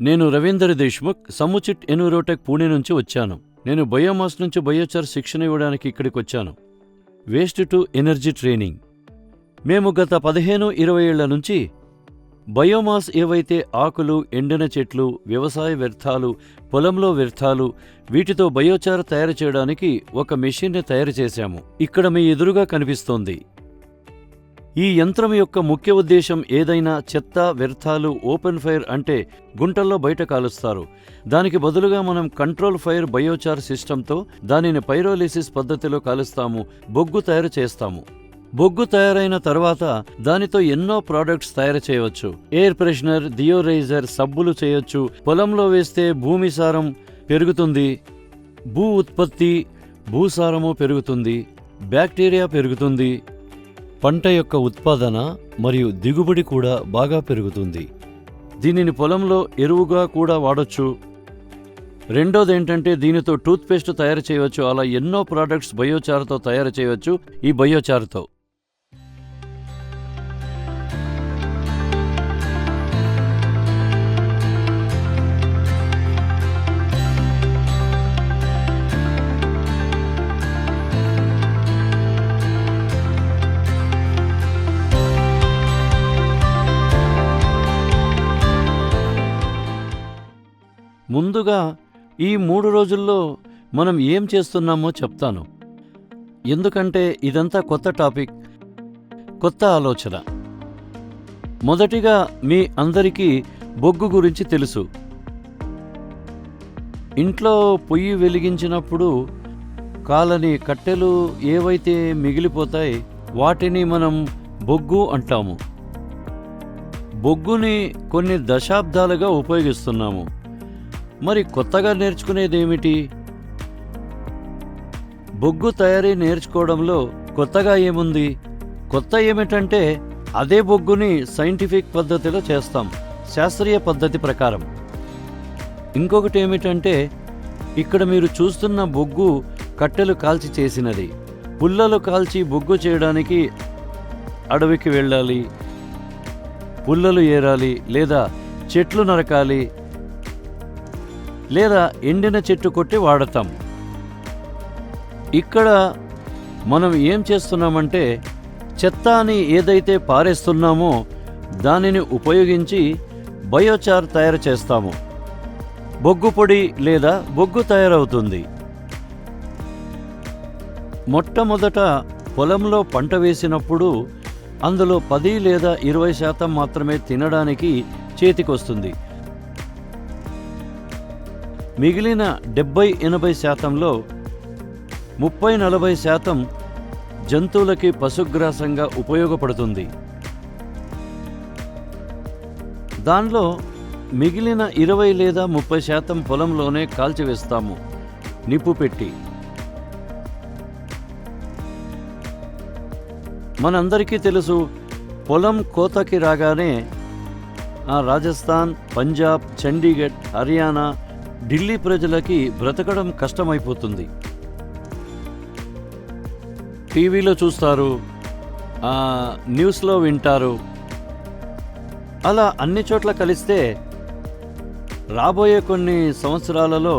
నేను రవీందర్ దేశ్ముఖ్, సముచిట్ ఎన్విరోటెక్ పూణే నుంచి వచ్చాను. నేను బయోమాస్ నుంచి బయోచార్ శిక్షణ ఇవ్వడానికి ఇక్కడికి వచ్చాను. Waste to energy training. మేము గత 15-20 ఏళ్ల నుంచి బయోమాస్ ఏవైతే ఆకులు, ఎండిన చెట్లు, వ్యవసాయ వ్యర్థాలు, పొలంలో వ్యర్థాలు, వీటితో బయోచార్ తయారు చేయడానికి ఒక మెషిన్ని తయారు చేశాము. ఇక్కడ మీ ఎదురుగా కనిపిస్తోంది. ఈ యంత్రం యొక్క ముఖ్య ఉద్దేశం ఏదైనా చెత్త, వ్యర్థాలు ఓపెన్ ఫైర్ అంటే గుంటల్లో బయట కాలుస్తారు. దానికి బదులుగా మనం కంట్రోల్ ఫైర్ బయోచార్ సిస్టంతో దానిని పైరోలిసిస్ పద్ధతిలో కాలుస్తాము, బొగ్గు తయారు చేస్తాము. బొగ్గు తయారైన తర్వాత దానితో ఎన్నో ప్రోడక్ట్స్ తయారు చేయవచ్చు. ఎయిర్ ఫ్రెషనర్, డియోరైజర్, సబ్బులు చేయొచ్చు. పొలంలో వేస్తే భూమి సారం పెరుగుతుంది, భూ ఉత్పత్తి, భూసారము పెరుగుతుంది, బ్యాక్టీరియా పెరుగుతుంది, పంట యొక్క ఉత్పాదన మరియు దిగుబడి కూడా బాగా పెరుగుతుంది. దీనిని పొలంలో ఎరువుగా కూడా వాడొచ్చు. రెండోదేంటంటే దీనితో టూత్పేస్ట్ తయారు చేయవచ్చు. అలా ఎన్నో ప్రోడక్ట్స్ బయోచార్తో తయారు చేయవచ్చు. ఈ బయోచార్తో ముందుగా ఈ 3 రోజుల్లో మనం ఏం చేస్తున్నామో చెప్తాను. ఎందుకంటే ఇదంతా కొత్త టాపిక్, కొత్త ఆలోచన. మొదటిగా మీ అందరికీ బొగ్గు గురించి తెలుసు. ఇంట్లో పొయ్యి వెలిగించినప్పుడు కాలని కట్టెలు ఏవైతే మిగిలిపోతాయి వాటిని మనం బొగ్గు అంటాము. బొగ్గుని కొన్ని దశాబ్దాలుగా ఉపయోగిస్తున్నాము. మరి కొత్తగా నేర్చుకునేదేమిటి? బొగ్గు తయారీ నేర్చుకోవడంలో కొత్తగా ఏముంది? కొత్త ఏమిటంటే అదే బొగ్గుని సైంటిఫిక్ పద్ధతిలో చేస్తాం, శాస్త్రీయ పద్ధతి ప్రకారం. ఇంకొకటి ఏమిటంటే ఇక్కడ మీరు చూస్తున్న బొగ్గు కట్టెలు కాల్చి చేసినది. పుల్లలు కాల్చి బొగ్గు చేయడానికి అడవికి వెళ్ళాలి, పుల్లలు ఏరాలి, లేదా చెట్లు నరకాలి, లేదా ఎండిన చెట్టు కొట్టి వాడతాం. ఇక్కడ మనం ఏం చేస్తున్నామంటే చెత్త అని ఏదైతే పారేస్తున్నామో దానిని ఉపయోగించి బయోచార్ తయారు చేస్తాము. బొగ్గు పొడి లేదా బొగ్గు తయారవుతుంది. మొట్టమొదట పొలంలో పంట వేసినప్పుడు అందులో 10 లేదా 20% మాత్రమే తినడానికి చేతికొస్తుంది. మిగిలిన 70-80%లో 30-40% జంతువులకి పశుగ్రాసంగా ఉపయోగపడుతుంది. దానిలో మిగిలిన 20 లేదా 30% పొలంలోనే కాల్చివేస్తాము నిప్పు పెట్టి. మనందరికీ తెలుసు, పొలం కోతకి రాగానే రాజస్థాన్, పంజాబ్, చండీగఢ్, హర్యానా, ఢిల్లీ ప్రజలకి బ్రతకడం కష్టమైపోతుంది. టీవీలో చూస్తారు, న్యూస్లో వింటారు. అలా అన్ని చోట్ల కలిస్తే రాబోయే కొన్ని సంవత్సరాలలో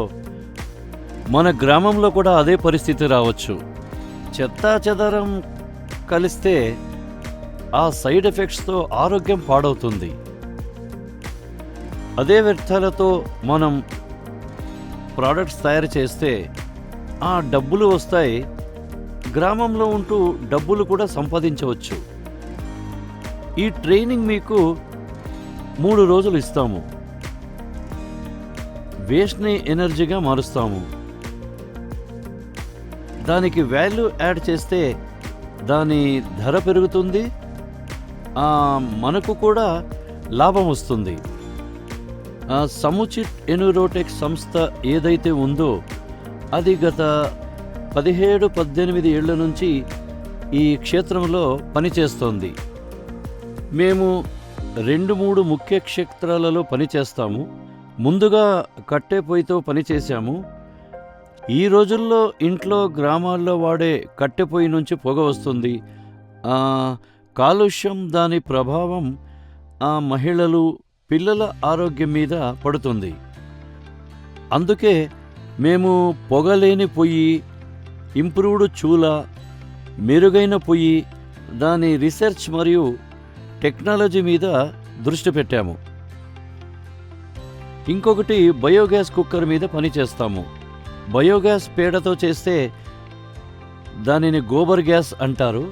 మన గ్రామంలో కూడా అదే పరిస్థితి రావచ్చు. చెత్తా చెదారం కలిస్తే ఆ సైడ్ ఎఫెక్ట్స్తో ఆరోగ్యం పాడవుతుంది. అదే వ్యర్థాలతో మనం ప్రోడక్ట్స్ తయారు చేస్తే ఆ డబ్బులు వస్తాయి. గ్రామంలో ఉంటూ డబ్బులు కూడా సంపాదించవచ్చు. ఈ ట్రైనింగ్ మీకు 3 రోజులు ఇస్తాము. వేస్ట్ని ఎనర్జీగా మారుస్తాము. దానికి వాల్యూ యాడ్ చేస్తే దాని ధర పెరుగుతుంది, మనకు కూడా లాభం వస్తుంది. సముచిట్ ఎన్విరోటెక్ సంస్థ ఏదైతే ఉందో అది గత 17-18 ఏళ్ల నుంచి ఈ క్షేత్రంలో పనిచేస్తోంది. మేము 2-3 ముఖ్య క్షేత్రాలలో పనిచేస్తాము. ముందుగా కట్టె పొయ్యితో పనిచేశాము. ఈ రోజుల్లో ఇంట్లో, గ్రామాల్లో వాడే కట్టె పొయ్యి నుంచి పొగ వస్తుంది. కాలుష్యం, దాని ప్రభావం మహిళలు, పిల్లల ఆరోగ్యం మీద పడుతుంది. అందుకే మేము పొగలేని పొయ్యి, ఇంప్రూవ్డ్ చూల, మెరుగైన పొయ్యి, దాని రీసెర్చ్ మరియు టెక్నాలజీ మీద దృష్టి పెట్టాము. ఇంకొకటి బయోగ్యాస్ కుక్కర్ మీద పనిచేస్తాము. బయోగ్యాస్ పేడతో చేస్తే దానిని గోబర్ గ్యాస్ అంటారు.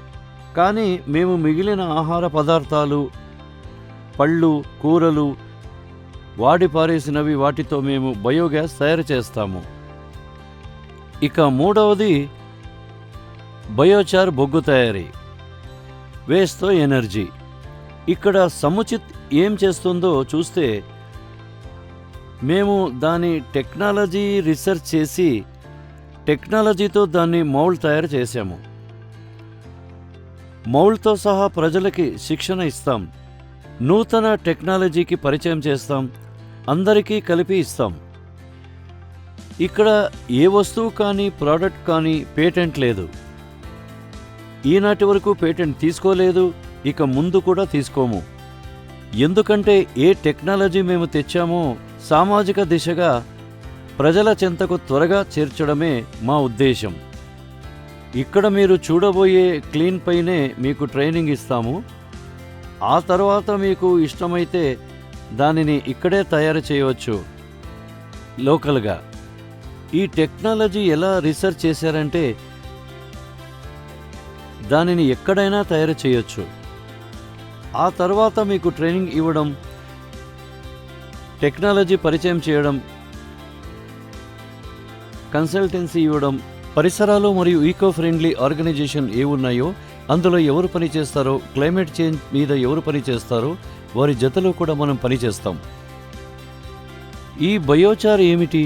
కానీ మేము మిగిలిన ఆహార పదార్థాలు, పళ్ళు, కూరలు వాడి పారేసినవి, వాటితో మేము బయోగ్యాస్ తయారు చేస్తాము. ఇక మూడవది బయోచార్ బొగ్గు తయారీ, వేస్ట్తో ఎనర్జీ. ఇక్కడ సముచిత్ ఏం చేస్తుందో చూస్తే, మేము దాని టెక్నాలజీ రీసెర్చ్ చేసి టెక్నాలజీతో దాన్ని మౌల్డ్ తయారు చేశాము. మౌల్డ్తో సహా ప్రజలకి శిక్షణ ఇస్తాం, నూతన టెక్నాలజీకి పరిచయం చేస్తాం, అందరికీ కలిపి ఇస్తాం. ఇక్కడ ఏ వస్తువు కానీ ప్రోడక్ట్ కానీ పేటెంట్ లేదు. ఈనాటి వరకు పేటెంట్ తీసుకోలేదు, ఇక ముందు కూడా తీసుకోము. ఎందుకంటే ఏ టెక్నాలజీ మేము తెచ్చామో సామాజిక దిశగా ప్రజల చెంతకు త్వరగా చేర్చడమే మా ఉద్దేశం. ఇక్కడ మీరు చూడబోయే క్లీన్ పైనే మీకు ట్రైనింగ్ ఇస్తాము. ఆ తర్వాత మీకు ఇష్టమైతే దానిని ఇక్కడే తయారు చేయవచ్చు లోకల్గా. ఈ టెక్నాలజీ ఎలా రీసెర్చ్ చేశారంటే దానిని ఎక్కడైనా తయారు చేయొచ్చు. ఆ తర్వాత మీకు ట్రైనింగ్ ఇవ్వడం, టెక్నాలజీ పరిచయం చేయడం, కన్సల్టెన్సీ ఇవ్వడం, పరిసరాలు మరియు ఈకో ఫ్రెండ్లీ ఆర్గనైజేషన్ ఏ ఉన్నాయో అందులో ఎవరు పనిచేస్తారో, క్లైమేట్ చేంజ్ మీద ఎవరు పనిచేస్తారో వారి జతలో కూడా మనం పనిచేస్తాం. ఈ బయోచార్ ఏమిటి,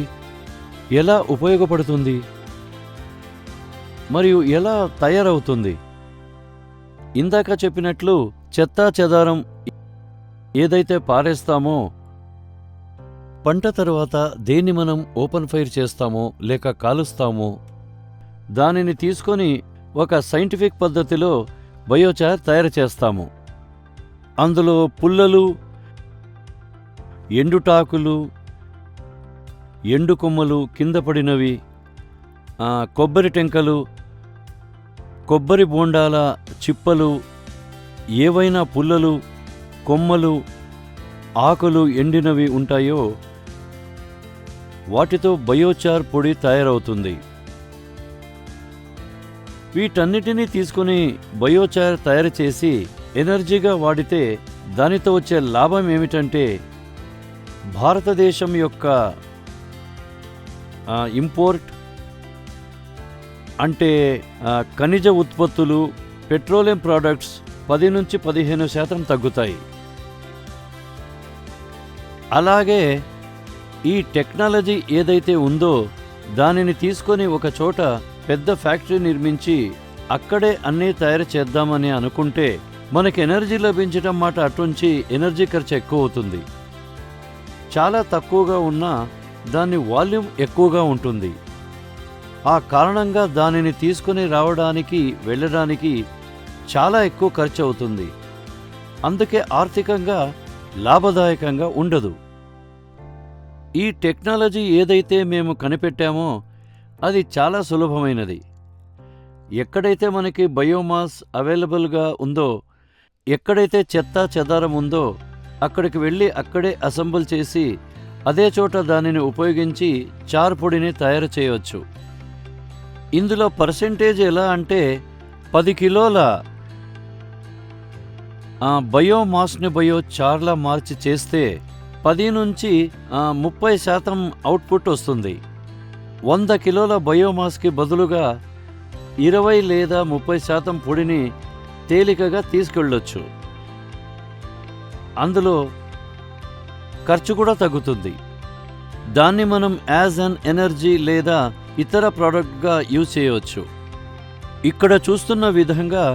ఎలా ఉపయోగపడుతుంది మరియు ఎలా తయారవుతుంది? ఇందాక చెప్పినట్లు చెత్తా చెదారం ఏదైతే పారేస్తామో, పంట తర్వాత దేన్ని మనం ఓపెన్ ఫైర్ చేస్తామో లేక కాలుస్తామో దానిని తీసుకొని ఒక సైంటిఫిక్ పద్ధతిలో బయోచార్ తయారు చేస్తాము. అందులో పుల్లలు, ఎండుటాకులు, ఎండు కొమ్మలు, కింద పడినవి, కొబ్బరి టెంకలు, కొబ్బరి బోండాల చిప్పలు, ఏవైనా పుల్లలు, కొమ్మలు, ఆకులు ఎండినవి ఉంటాయో వాటితో బయోచార్ పొడి తయారవుతుంది. వీటన్నిటినీ తీసుకుని బయోచార్ తయారు చేసి ఎనర్జీగా వాడితే దానితో వచ్చే లాభం ఏమిటంటే, భారతదేశం యొక్క ఇంపోర్ట్ అంటే ఖనిజ ఉత్పత్తులు, పెట్రోలియం ప్రోడక్ట్స్ 10 నుంచి 15% తగ్గుతాయి. అలాగే ఈ టెక్నాలజీ ఏదైతే ఉందో దానిని తీసుకొని ఒక చోట పెద్ద ఫ్యాక్టరీ నిర్మించి అక్కడే అన్నీ తయారు చేద్దామని అనుకుంటే మనకి ఎనర్జీ లభించడం మాట అటుంచి ఎనర్జీ ఖర్చు ఎక్కువ అవుతుంది. చాలా తక్కువగా ఉన్నా దాని వాల్యూమ్ ఎక్కువగా ఉంటుంది. ఆ కారణంగా దానిని తీసుకుని రావడానికి వెళ్ళడానికి చాలా ఎక్కువ ఖర్చు అవుతుంది. అందుకే ఆర్థికంగా లాభదాయకంగా ఉండదు. ఈ టెక్నాలజీ ఏదైతే మేము కనిపెట్టామో అది చాలా సులభమైనది. ఎక్కడైతే మనకి బయోమాస్ అవైలబుల్గా ఉందో, ఎక్కడైతే చెత్త చెదారం ఉందో అక్కడికి వెళ్ళి అక్కడే అసెంబుల్ చేసి అదే చోట దానిని ఉపయోగించి చార్ పొడిని తయారు చేయవచ్చు. ఇందులో పర్సెంటేజ్ ఎలా అంటే 10 కిలోల బయోమాస్ని బయోచార్లా మార్చి చేస్తే 10 నుంచి 30% అవుట్పుట్ వస్తుంది. 100 కిలోల బయోమాస్కి బదులుగా 20 లేదా 30% పొడిని తేలికగా తీసుకెళ్ళొచ్చు. అందులో ఖర్చు కూడా తగ్గుతుంది. దాన్ని మనం యాజ్ అన్ ఎనర్జీ లేదా ఇతర ప్రోడక్ట్గా యూజ్ చేయవచ్చు. ఇక్కడ చూస్తున్న విధంగా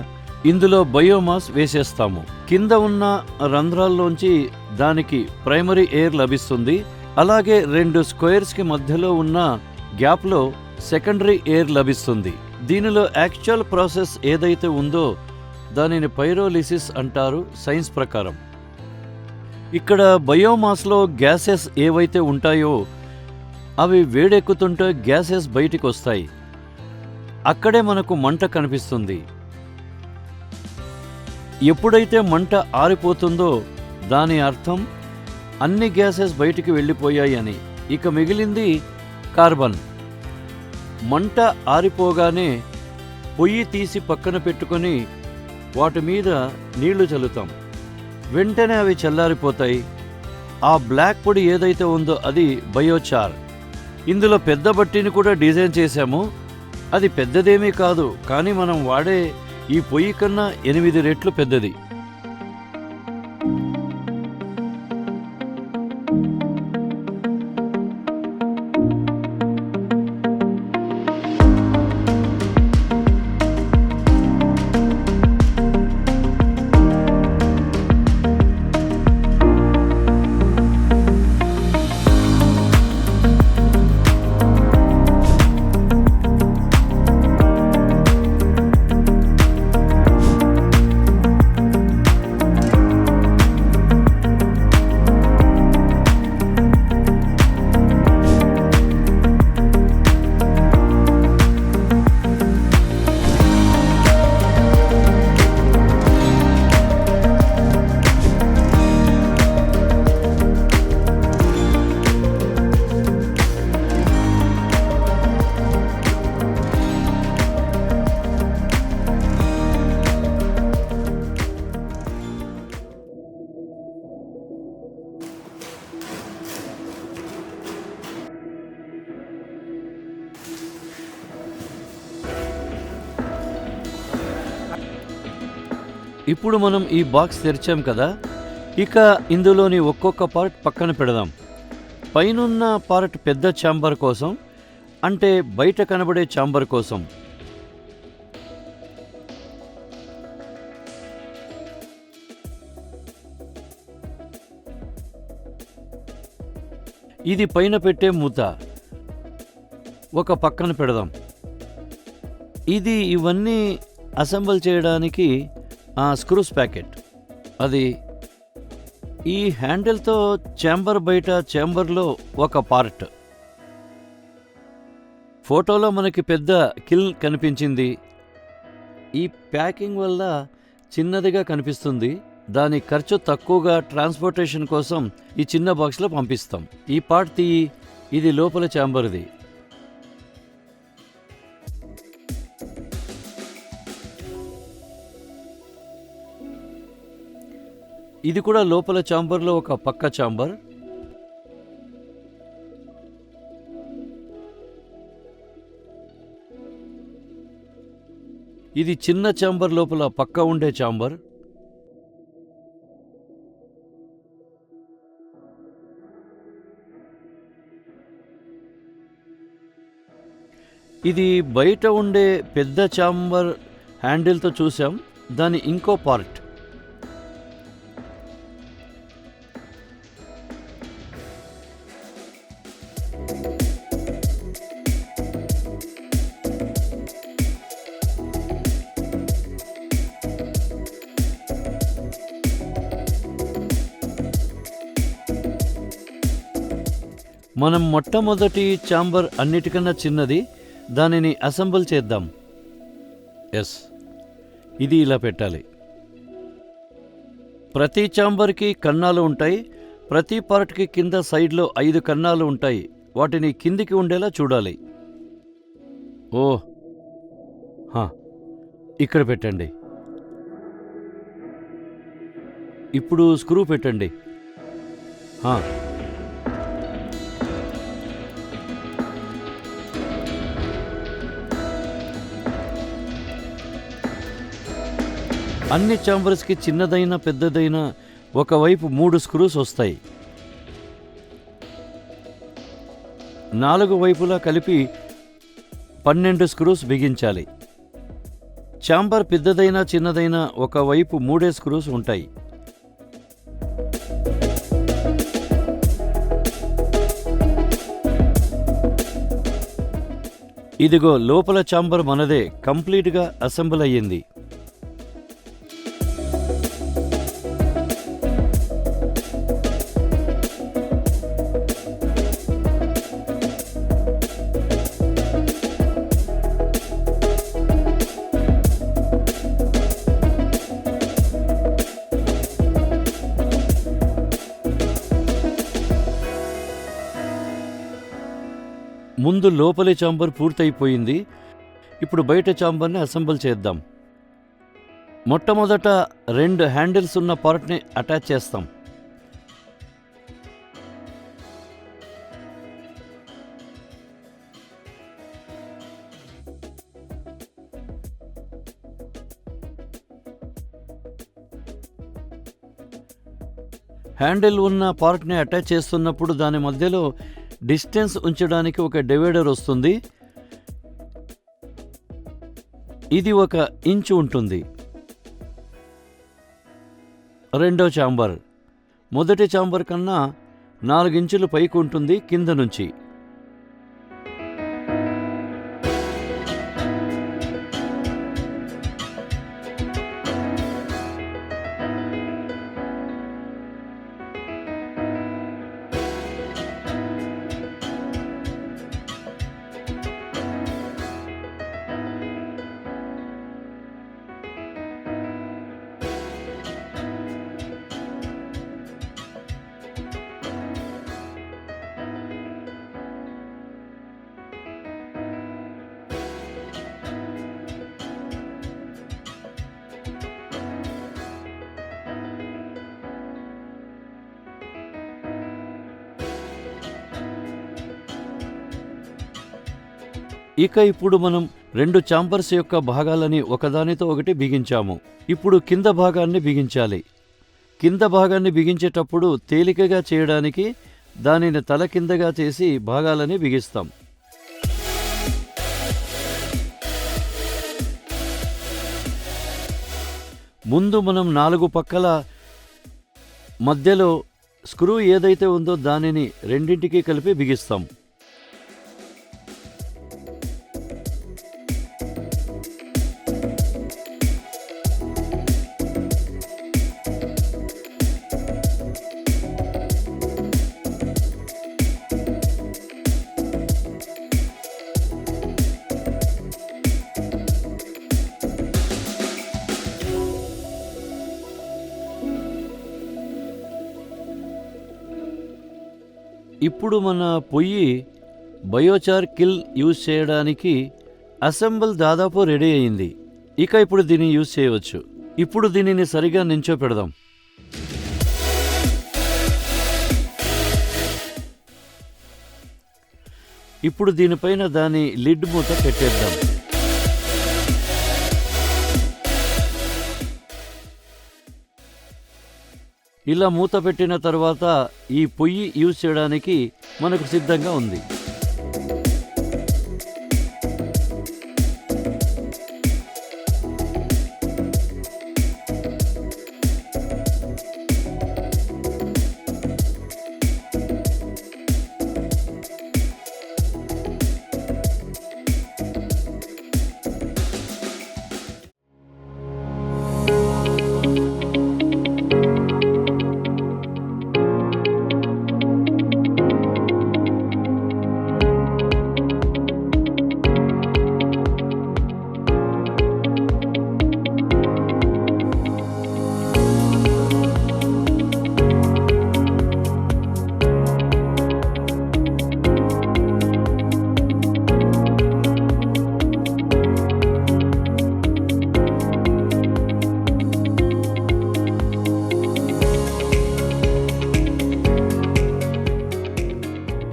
ఇందులో బయోమాస్ వేసేస్తాము. కింద ఉన్న రంధ్రాల్లోంచి దానికి ప్రైమరీ ఎయిర్ లభిస్తుంది. అలాగే 2 స్క్వేర్స్కి మధ్యలో ఉన్న గ్యాప్లో సెకండరీ ఎయిర్ లభిస్తుంది. దీనిలో యాక్చువల్ ప్రాసెస్ ఏదైతే ఉందో దానిని పైరోలిసిస్ అంటారు సైన్స్ ప్రకారం. ఇక్కడ బయోమాస్లో గ్యాసెస్ ఏవైతే ఉంటాయో అవి వేడెక్కుతుంటే గ్యాసెస్ బయటికి వస్తాయి. అక్కడే మనకు మంట కనిపిస్తుంది. ఎప్పుడైతే మంట ఆరిపోతుందో దాని అర్థం అన్ని గ్యాసెస్ బయటికి వెళ్ళిపోయాయి అని. ఇక మిగిలింది కార్బన్. మంట ఆరిపోగానే పొయ్యి తీసి పక్కన పెట్టుకొని వాటి మీద నీళ్లు చల్లుతాం. వెంటనే అవి చల్లారిపోతాయి. ఆ బ్లాక్ పొడి ఏదైతే ఉందో అది బయోచార్. ఇందులో పెద్ద బట్టీని కూడా డిజైన్ చేశాము. అది పెద్దదేమీ కాదు, కానీ మనం వాడే ఈ పొయ్యి కన్నా 8 రెట్లు పెద్దది. ఇప్పుడు మనం ఈ బాక్స్ తెరిచాం కదా, ఇక ఇందులోని ఒక్కొక్క పార్ట్ పక్కన పెడదాం. పైనున్న పార్ట్ పెద్ద ఛాంబర్ కోసం, అంటే బయట కనబడే ఛాంబర్ కోసం. ఇది పైన పెట్టే మూత ఒక పక్కన పెడదాం. ఇది ఇవన్నీ అసెంబుల్ చేయడానికి స్క్రూస్ ప్యాకెట్. అది ఈ హ్యాండిల్తో ఛాంబర్ బయట ఛాంబర్లో ఒక పార్ట్. ఫోటోలో మనకి పెద్ద కిల్ కనిపించింది. ఈ ప్యాకింగ్ వల్ల చిన్నదిగా కనిపిస్తుంది. దాని ఖర్చు తక్కువగా ట్రాన్స్పోర్టేషన్ కోసం ఈ చిన్న బాక్స్లో పంపిస్తాం. ఈ పార్ట్ తీయి. ఇది లోపల ఛాంబర్ది. ఇది కూడా లోపల ఛాంబర్లో ఒక పక్క ఛాంబర్. ఇది చిన్న ఛాంబర్ లోపల పక్క ఉండే ఛాంబర్. ఇది బయట ఉండే పెద్ద ఛాంబర్ హ్యాండిల్తో చూసాం, దాని ఇంకో పార్ట్. మనం మొట్టమొదటి ఛాంబర్ అన్నిటికన్నా చిన్నది, దానిని అసెంబుల్ చేద్దాం. ఇది ఇలా పెట్టాలి. ప్రతి ఛాంబర్కి కన్నాలు ఉంటాయి. ప్రతి పార్ట్కి కింద సైడ్లో 5 కన్నాలు ఉంటాయి. వాటిని కిందికి ఉండేలా చూడాలి. ఇక్కడ పెట్టండి. ఇప్పుడు స్క్రూ పెట్టండి. అన్ని ఛాంబర్స్కి చిన్నదైన పెద్దదైన ఒకవైపు 3 స్క్రూస్ వస్తాయి. 4 వైపులా కలిపి 12 స్క్రూస్ బిగించాలి. ఛాంబర్ పెద్దదైనా చిన్నదైనా ఒకవైపు 3 స్క్రూస్ ఉంటాయి. ఇదిగో లోపల ఛాంబర్ మనదే కంప్లీట్గా అసెంబుల్ అయ్యింది. ముందు లోపలి చాంబర్ పూర్తయిపోయింది. ఇప్పుడు బయట చాంబర్ని అసెంబుల్ చేద్దాం. మొట్టమొదట 2 హ్యాండిల్స్ ఉన్న పార్ట్ని అటాచ్ చేస్తాం. హ్యాండిల్ ఉన్న పార్ట్ని అటాచ్ చేస్తున్నప్పుడు దాని మధ్యలో డిస్టెన్స్ ఉంచడానికి ఒక డివైడర్ వస్తుంది. ఇది 1 ఇంచు ఉంటుంది. రెండో ఛాంబర్ మొదటి ఛాంబర్ కన్నా 4 ఇంచులు పైకి ఉంటుంది కింద నుంచి. ఇక ఇప్పుడు మనం 2 ఛాంబర్స్ యొక్క భాగాలని ఒకదానితో ఒకటి బిగించాము. ఇప్పుడు కింద భాగాన్ని బిగించాలి. కింద భాగాన్ని బిగించేటప్పుడు తేలికగా చేయడానికి దానిని తల కిందగా చేసి భాగాలని బిగిస్తాం. ముందు మనం 4 పక్కల మధ్యలో స్క్రూ ఏదైతే ఉందో దానిని రెండింటికి కలిపి బిగిస్తాం. ఇప్పుడు మన పొయ్యి బయోచార్ కిల్ యూజ్ చేయడానికి అసెంబుల్ దాదాపు రెడీ అయింది. ఇక ఇప్పుడు దీన్ని యూజ్ చేయవచ్చు. ఇప్పుడు దీనిని సరిగా నించోపెడదాం. ఇప్పుడు దీనిపైన దాని లిడ్ మూత పెట్టేద్దాం. ఇలా మూత పెట్టిన తర్వాత ఈ పొయ్యి యూజ్ చేయడానికి మనకు సిద్ధంగా ఉంది.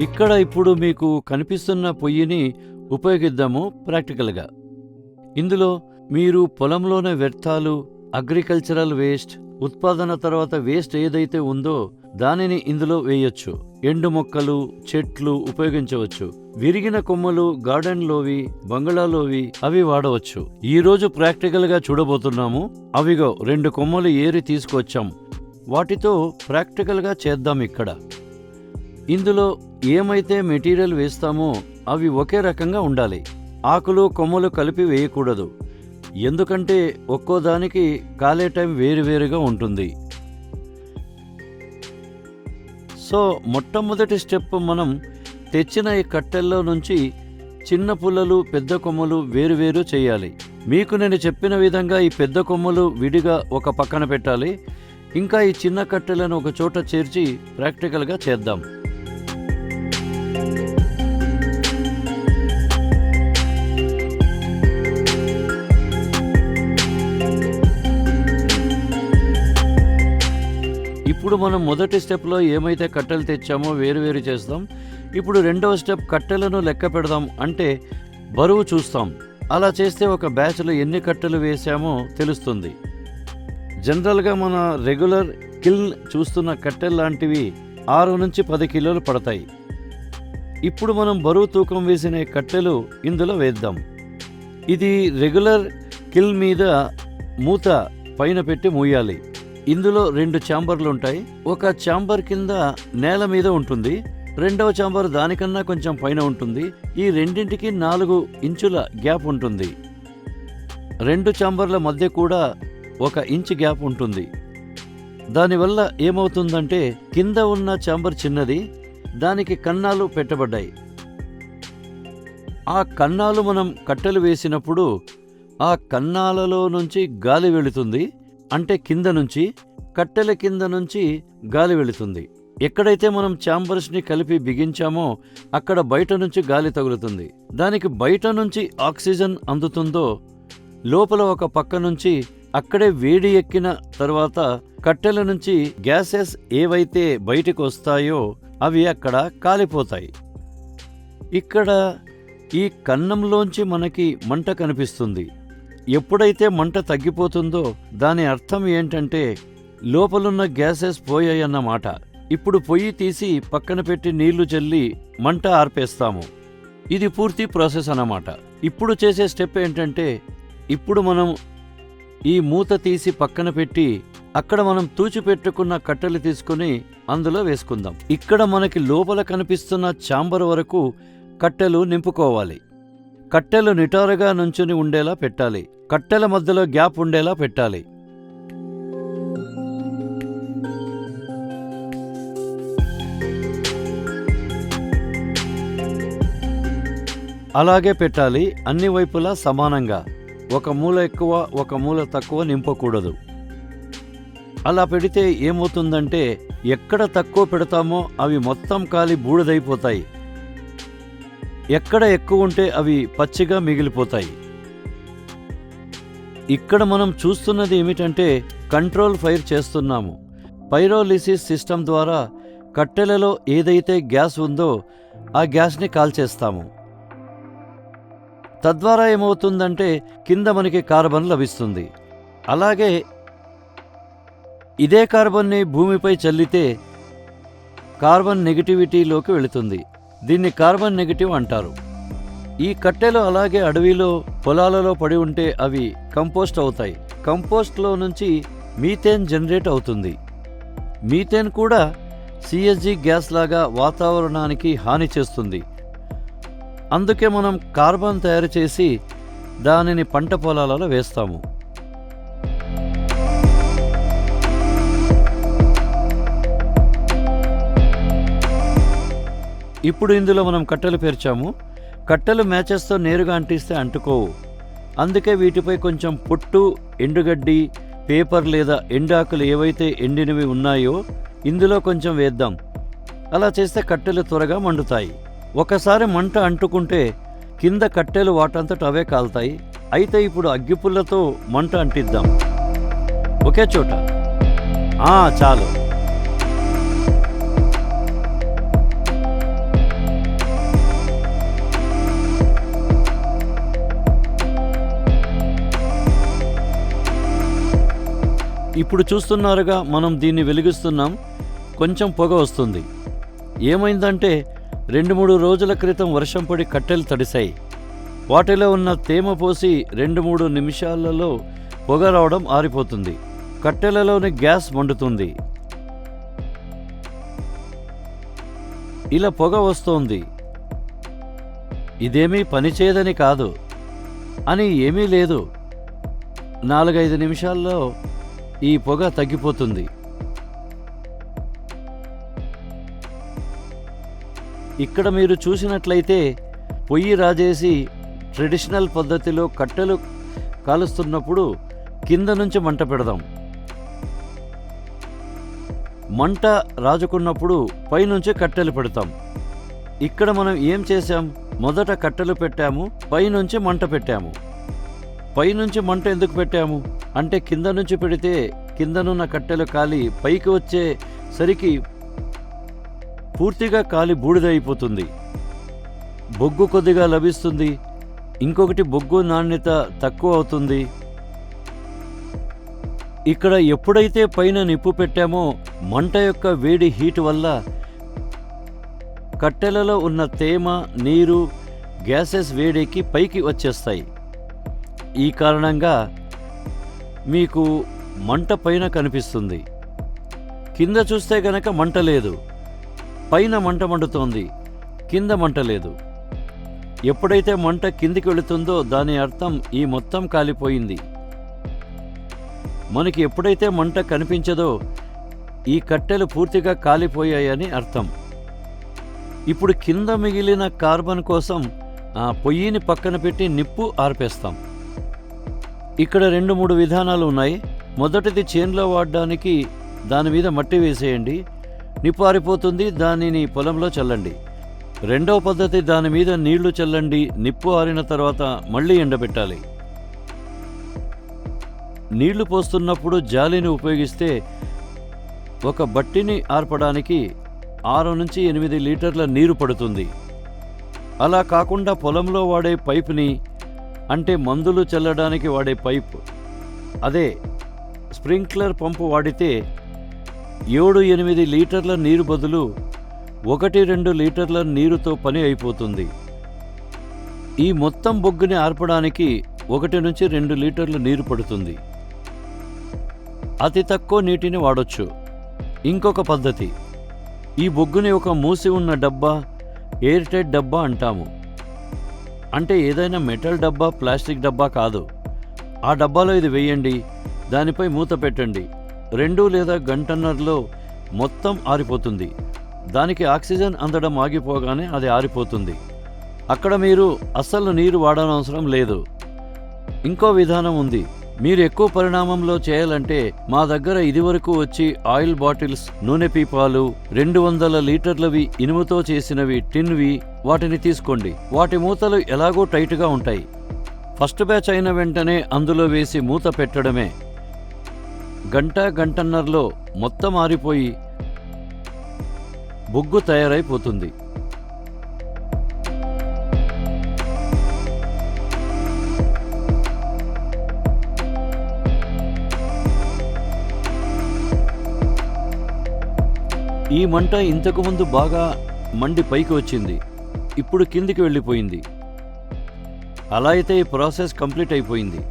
ఇక్కడ ఇప్పుడు మీకు కనిపిస్తున్న పొయ్యిని ఉపయోగిద్దాము ప్రాక్టికల్గా. ఇందులో మీరు పొలంలోని వ్యర్థాలు, అగ్రికల్చరల్ వేస్ట్, ఉత్పాదన తర్వాత వేస్ట్ ఏదైతే ఉందో దానిని ఇందులో వేయొచ్చు. ఎండు మొక్కలు, చెట్లు ఉపయోగించవచ్చు. విరిగిన కొమ్మలు గార్డెన్లోవి, బంగళాలోవి అవి వాడవచ్చు. ఈరోజు ప్రాక్టికల్గా చూడబోతున్నాము. అవిగో 2 కొమ్మలు ఏరి తీసుకొచ్చాం. వాటితో ప్రాక్టికల్గా చేద్దాం. ఇక్కడ ఇందులో ఏమైతే మెటీరియల్ వేస్తామో అవి ఒకే రకంగా ఉండాలి. ఆకులు కొమ్మలు కలిపి వేయకూడదు. ఎందుకంటే ఒక్కోదానికి కాలే టైం వేరువేరుగా ఉంటుంది. సో మొట్టమొదటి స్టెప్, మనం తెచ్చిన ఈ కట్టెల్లో నుంచి చిన్న పుల్లలు, పెద్ద కొమ్మలు వేరువేరు చేయాలి. మీకు నేను చెప్పిన విధంగా ఈ పెద్ద కొమ్మలు విడిగా ఒక పక్కన పెట్టాలి. ఇంకా ఈ చిన్న కట్టెలను ఒక చోట చేర్చి ప్రాక్టికల్గా చేద్దాం. ఇప్పుడు మనం మొదటి స్టెప్లో ఏమైతే కట్టెలు తెచ్చామో వేరు చేస్తాం. ఇప్పుడు రెండవ స్టెప్ కట్టెలను లెక్క పెడదాం, అంటే బరువు చూస్తాం. అలా చేస్తే ఒక బ్యాచ్లో ఎన్ని కట్టెలు వేసామో తెలుస్తుంది. జనరల్గా మన రెగ్యులర్ కిల్న్ చూస్తున్న కట్టెలు లాంటివి 6 నుంచి 10 కిలోలు పడతాయి. ఇప్పుడు మనం బరువు తూకం వేసిన కట్టెలు ఇందులో వేద్దాం. ఇది రెగ్యులర్ కిల్ మీద మూత పైన పెట్టి మూయాలి. ఇందులో 2 ఛాంబర్లు ఉంటాయి. ఒక ఛాంబర్ కింద నేల మీద ఉంటుంది, రెండవ ఛాంబర్ దానికన్నా కొంచెం పైన ఉంటుంది. ఈ రెండింటికి 4 ఇంచుల గ్యాప్ ఉంటుంది. 2 ఛాంబర్ల మధ్య కూడా 1 ఇంచు గ్యాప్ ఉంటుంది. దానివల్ల ఏమవుతుందంటే కింద ఉన్న ఛాంబర్ చిన్నది, దానికి కన్నాలు పెట్టబడ్డాయి. ఆ కన్నాలు మనం కట్టెలు వేసినప్పుడు ఆ కన్నాలలో నుంచి గాలి వెళుతుంది, అంటే కింద నుంచి కట్టెల కింద నుంచి గాలి వెళుతుంది. ఎక్కడైతే మనం ఛాంబర్స్ని కలిపి బిగించామో అక్కడ బయట నుంచి గాలి తగులుతుంది. దానికి బయట నుంచి ఆక్సిజన్ అందుతుందో లోపల ఒక పక్క నుంచి అక్కడే వేడి ఎక్కిన తర్వాత కట్టెల నుంచి గ్యాసెస్ ఏవైతే బయటికి వస్తాయో అవి అక్కడ కాలిపోతాయి. ఇక్కడ ఈ కన్నంలోంచి మనకి మంట కనిపిస్తుంది. ఎప్పుడైతే మంట తగ్గిపోతుందో దాని అర్థం ఏంటంటే లోపలున్న గ్యాసెస్ పోయాయన్నమాట. ఇప్పుడు పొయ్యి తీసి పక్కన పెట్టి నీళ్లు చల్లి మంట ఆర్పేస్తాము. ఇది పూర్తి ప్రాసెస్ అన్నమాట. ఇప్పుడు చేసే స్టెప్ ఏంటంటే ఇప్పుడు మనం ఈ మూత తీసి పక్కన పెట్టి అక్కడ మనం తూచిపెట్టుకున్న కట్టెలు తీసుకుని అందులో వేసుకుందాం. ఇక్కడ మనకి లోపల కనిపిస్తున్న ఛాంబర్ వరకు కట్టెలు నింపుకోవాలి. కట్టెలు నిటారుగా నుంచుని ఉండేలా పెట్టాలి. కట్టెల మధ్యలో గ్యాప్ ఉండేలా పెట్టాలి. అలాగే పెట్టాలి, అన్ని వైపులా సమానంగా. ఒక మూల ఎక్కువ ఒక మూల తక్కువ నింపకూడదు. అలా పెడితే ఏమవుతుందంటే ఎక్కడ తక్కువ పెడతామో అవి మొత్తం కాలి బూడిదైపోతాయి. ఎక్కడ ఎక్కువ ఉంటే అవి పచ్చిగా మిగిలిపోతాయి. ఇక్కడ మనం చూస్తున్నది ఏమిటంటే కంట్రోల్ ఫైర్ చేస్తున్నాము. పైరోలిసిస్ సిస్టమ్ ద్వారా కట్టెలలో ఏదైతే గ్యాస్ ఉందో ఆ గ్యాస్ని కాల్చేస్తాము. తద్వారా ఏమవుతుందంటే కింద మనకి కార్బన్ లభిస్తుంది. అలాగే ఇదే కార్బన్ని భూమిపై చల్లితే కార్బన్ నెగిటివిటీలోకి వెళుతుంది. దీన్ని కార్బన్ నెగిటివ్ అంటారు. ఈ కట్టెలు అలాగే అడవిలో పొలాలలో పడి ఉంటే అవి కంపోస్ట్ అవుతాయి. కంపోస్ట్లో నుంచి మీథేన్ జనరేట్ అవుతుంది. మీథేన్ కూడా సిఎస్జి గ్యాస్ లాగా వాతావరణానికి హాని చేస్తుంది. అందుకే మనం కార్బన్ తయారు చేసి దానిని పంట పొలాలలో వేస్తాము. ఇప్పుడు ఇందులో మనం కట్టెలు పేర్చాము. కట్టెలు మ్యాచెస్తో నేరుగా అంటిస్తే అంటుకోవు. అందుకే వీటిపై కొంచెం పొట్టు, ఎండుగడ్డి, పేపర్ లేదా ఎండాకులు ఏవైతే ఎండినవి ఉన్నాయో ఇందులో కొంచెం వేద్దాం. అలా చేస్తే కట్టెలు త్వరగా మండుతాయి. ఒకసారి మంట అంటుకుంటే కింద కట్టెలు వాటంతట అవే కాలుతాయి. అయితే ఇప్పుడు అగ్గిపుల్లతో మంట అంటిద్దాం ఒకే చోట. చాలు. ఇప్పుడు చూస్తున్నారుగా, మనం దీన్ని వెలిగిస్తున్నాం. కొంచెం పొగ వస్తుంది. ఏమైందంటే 2-3 రోజుల క్రితం వర్షం పడి కట్టెలు తడిశాయి. వాటిలో ఉన్న తేమ పోసి 2-3 నిమిషాలలో పొగ రావడం ఆరిపోతుంది. కట్టెలలోని గ్యాస్ మండుతుంది. ఇలా పొగ వస్తోంది. ఇదేమీ పనిచేయదని కాదు అని ఏమీ లేదు. 4-5 నిమిషాల్లో ఈ పొగ తగ్గిపోతుంది. ఇక్కడ మీరు చూసినట్లయితే పొయ్యి రాజేసి ట్రెడిషనల్ పద్ధతిలో కట్టెలు కాలుస్తున్నప్పుడు కింద నుంచి మంట పెడదాం. మంట రాజుకున్నప్పుడు పైనుంచి కట్టెలు పెడతాం. ఇక్కడ మనం ఏం చేశాం? మొదట కట్టెలు పెట్టాము, పైనుంచి మంట పెట్టాము. పైనుంచి మంట ఎందుకు పెట్టాము అంటే కింద నుంచి పెడితే కిందనున్న కట్టెలు కాలి పైకి వచ్చే సరికి పూర్తిగా కాలి బూడిద అయిపోతుంది. బొగ్గు కొద్దిగా లభిస్తుంది. ఇంకొకటి బొగ్గు నాణ్యత తక్కువ అవుతుంది. ఇక్కడ ఎప్పుడైతే పైన నిప్పు పెట్టామో మంట యొక్క వేడి హీట్ వల్ల కట్టెలలో ఉన్న తేమ, నీరు, గ్యాసెస్ వేడెక్కి పైకి వచ్చేస్తాయి. ఈ కారణంగా మీకు మంట పైన కనిపిస్తుంది. కింద చూస్తే గనక మంట లేదు. పైన మంట మండుతోంది, కింద మంట లేదు. ఎప్పుడైతే మంట కిందికి వెళుతుందో దాని అర్థం ఈ మొత్తం కాలిపోయింది. మనకి ఎప్పుడైతే మంట కనిపించదో ఈ కట్టెలు పూర్తిగా కాలిపోయాయని అర్థం. ఇప్పుడు కింద మిగిలిన కార్బన్ కోసం ఆ పొయ్యిని పక్కన పెట్టి నిప్పు ఆర్పేస్తాం. ఇక్కడ 2-3 విధానాలు ఉన్నాయి. మొదటిది చేన్లో వాడడానికి దాని మీద మట్టి వేసేయండి, నిప్పు ఆరిపోతుంది, దానిని పొలంలో చల్లండి. రెండవ పద్ధతి దాని మీద నీళ్లు చల్లండి, నిప్పు ఆరిన తర్వాత మళ్ళీ ఎండబెట్టాలి. నీళ్లు పోస్తున్నప్పుడు జాలిని ఉపయోగిస్తే ఒక బట్టిని ఆర్పడానికి 6 నుంచి 8 లీటర్ల నీరు పడుతుంది. అలా కాకుండా పొలంలో వాడే పైపుని, అంటే మందులు చల్లడానికి వాడే పైపు, అదే స్ప్రింక్లర్ పంపు వాడితే 7-8 లీటర్ల నీరు బదులు 1-2 లీటర్ల నీరుతో పని అయిపోతుంది. ఈ మొత్తం బొగ్గుని ఆర్పడానికి 1 నుంచి 2 లీటర్ల నీరు పడుతుంది. అతి తక్కువ నీటిని వాడొచ్చు. ఇంకొక పద్ధతి, ఈ బొగ్గుని ఒక మూసి ఉన్న డబ్బా, ఎయిర్ టైట్ డబ్బా అంటాము. అంటే ఏదైనా మెటల్ డబ్బా, ప్లాస్టిక్ డబ్బా కాదు. ఆ డబ్బాలో ఇది వేయండి, దానిపై మూత పెట్టండి. 2 లేదా గంటన్నరలో మొత్తం ఆరిపోతుంది. దానికి ఆక్సిజన్ అందడం ఆగిపోగానే అది ఆరిపోతుంది. అక్కడ మీరు అస్సలు నీరు వాడనవసరం లేదు. ఇంకో విధానం ఉంది. మీరు ఎక్కువ పరిణామంలో చేయాలంటే మా దగ్గర ఇదివరకు వచ్చి ఆయిల్ బాటిల్స్, నూనె పీపాలు, 200 లీటర్లవి ఇనుముతో చేసినవి టిన్వి, వాటిని తీసుకోండి. వాటి మూతలు ఎలాగో టైట్గా ఉంటాయి. ఫస్ట్ బ్యాచ్ అయిన వెంటనే అందులో వేసి మూత పెట్టడమే. గంటన్నరలో మొత్తం ఆరిపోయి బొగ్గు తయారైపోతుంది. ఈ మంట ఇంతకుముందు బాగా మండి పైకి వచ్చింది, ఇప్పుడు కిందికి వెళ్ళిపోయింది. అలా అయితే ఈ ప్రాసెస్ కంప్లీట్ అయిపోయింది.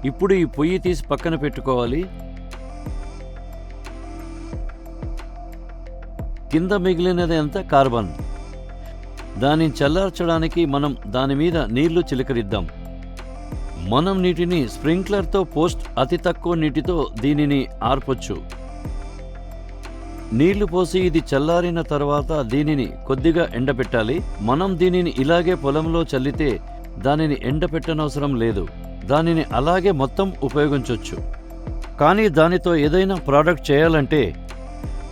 ఇప్పుడు ఈ పొయ్యి తీసి పక్కన పెట్టుకోవాలి. కింద మిగిలినది అంతా కార్బన్. దానిని చల్లార్చడానికి మనం దాని మీద నీళ్లు చిలకరిద్దాం. మనం నీటిని స్ప్రింక్లర్తో పోస్ట్ అతి తక్కువ నీటితో దీనిని ఆర్పొచ్చు. నీళ్లు పోసి ఇది చల్లారిన తర్వాత దీనిని కొద్దిగా ఎండబెట్టాలి. మనం దీనిని ఇలాగే పొలంలో చల్లితే దానిని ఎండబెట్టనవసరం లేదు. దానిని అలాగే మొత్తం ఉపయోగించవచ్చు. కానీ దానితో ఏదైనా ప్రోడక్ట్ చేయాలంటే,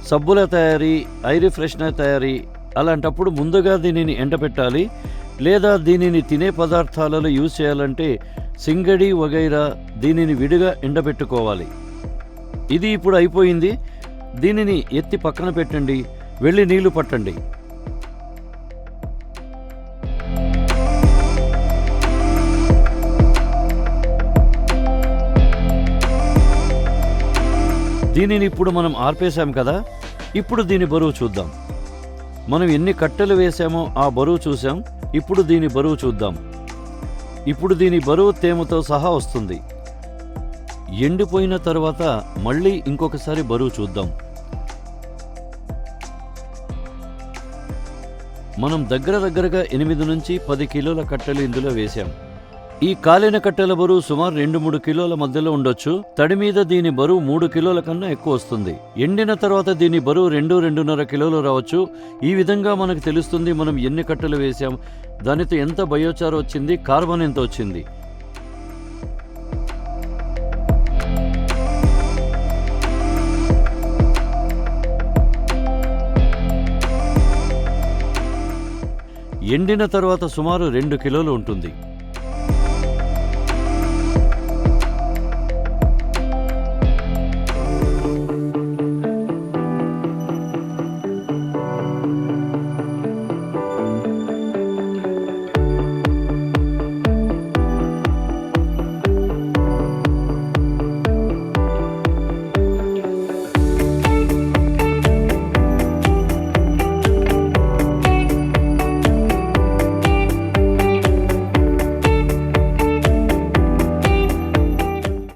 సబ్బుల తయారీ, ఐర్ ఫ్రెషనర్ తయారీ, అలాంటప్పుడు ముందుగా దీనిని ఎండబెట్టాలి. లేదా దీనిని తినే పదార్థాలలో యూజ్ చేయాలంటే సింగడి వగైరా దీనిని విడిగా ఎండబెట్టుకోవాలి. ఇది ఇప్పుడు అయిపోయింది. దీనిని ఎత్తి పక్కన పెట్టండి, వెళ్ళి నీళ్లు పట్టండి. దీనిని ఇప్పుడు మనం ఆర్పేశాం కదా. ఇప్పుడు దీని బరువు చూద్దాం. మనం ఎన్ని కట్టెలు వేసామో ఆ బరువు చూసాం. ఇప్పుడు దీని బరువు చూద్దాం. ఇప్పుడు దీని బరువు తేమతో సహా వస్తుంది. ఎండిపోయిన తర్వాత మళ్ళీ ఇంకొకసారి బరువు చూద్దాం. మనం దగ్గరగా 8 నుంచి 10 కిలోల కట్టెలు ఇందులో వేశాం. ఈ కాలిన కట్టెల బరువు సుమారు 2-3 కిలోల మధ్యలో ఉండొచ్చు. తడి మీద దీని బరువు 3 కిలోల కన్నా ఎక్కువ వస్తుంది. ఎండిన తర్వాత దీని బరువు 2-2.5 కిలోలు రావచ్చు. ఈ విధంగా మనకు తెలుస్తుంది మనం ఎన్ని కట్టెలు వేశాం, దానితో ఎంత బయోచార్ వచ్చింది, కార్బన్ ఎంత వచ్చింది. ఎండిన తర్వాత సుమారు 2 కిలోలు ఉంటుంది.